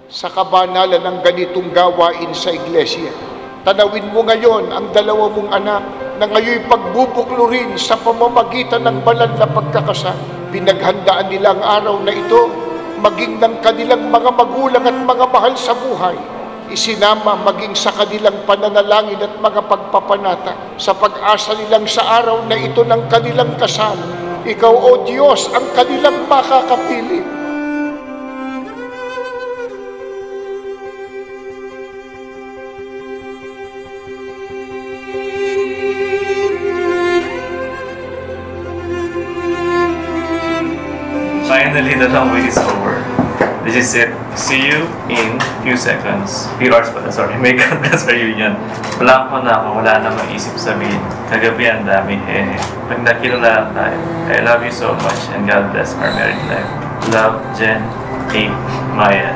sa kabanalan ng ganitong gawain sa iglesia. Tanawin mo ngayon ang dalawa mong anak na ngayon pagbubuklurin sa pamamagitan ng banal na pagkakasal. Pinaghandaan nila ang araw na ito, maging ng kanilang mga magulang at mga mahal sa buhay. Isinama maging sa kanilang pananalangin at mga pagpapanata sa pag-asa nilang sa araw na ito ng kanilang kasal. Ikaw, O Diyos, ang kanilang makakapili. Finally, the long wait is over. This is it. See you in few seconds. Few hours pala, sorry. May congrats reunion. Blanco na ako, wala na maisip sabihin. Kagabi ang dami, Pag nakilala tayo, I love you so much and God bless our married life. Love, Jen, Kate, Maya.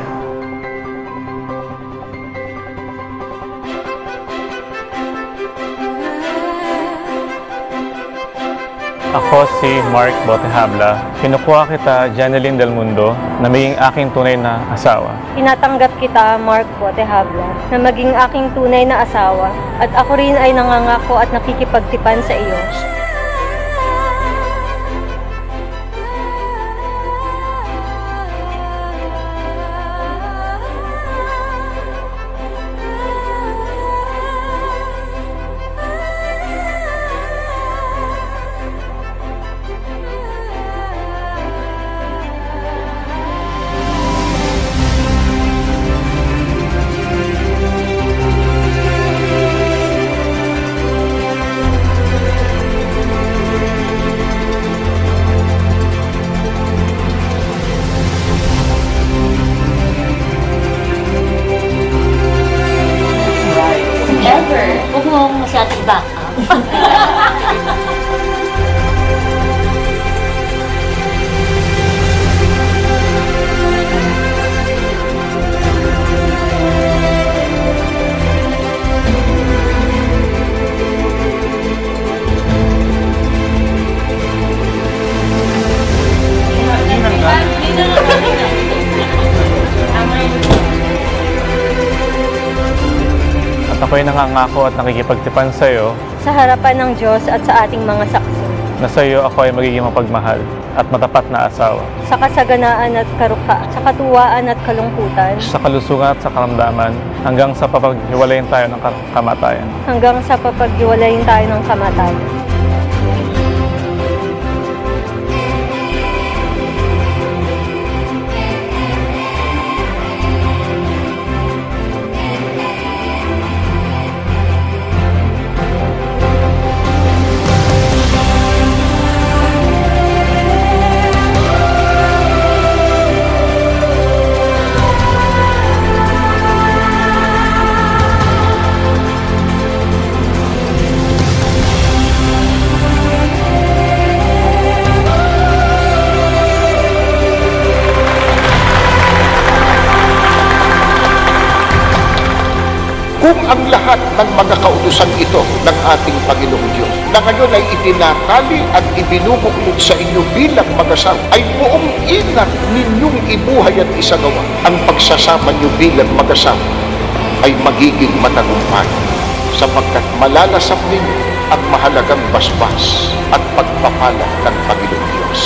Ako si Mark Botehabla. Kinukuha kita, Janeline Del Mundo, na maging aking tunay na asawa. Tinatanggap kita, Mark Botehabla, na maging aking tunay na asawa at ako rin ay nangangako at nakikipagtipan sa iyo. Huwag mo masyadong baka. At ako'y nangangako at nakikipagtipan sa iyo Sa harapan ng Diyos at sa ating mga saksi. na sa iyo ako ay magiging mapagmahal at matapat na asawa. Sa kasaganaan at karuka, sa katuwaan at kalungkutan, Sa kalusugan at sa karamdaman hanggang sa papaghiwalayin tayo ng kamatayan. hanggang sa papaghiwalayin tayo ng kamatayan. Kung ang lahat ng mga kautusan ito ng ating Panginoong Diyos na ngayon ay itinatali at ibinubuklod sa inyo bilang mag-asawa, ay buong ingat ninyong ibuhay at isagawa, ang pagsasama niyo bilang mag-asawa ay magiging matagumpay sapagkat malalasap ninyo ang mahalagang basbas at pagpapala ng Panginoong Diyos.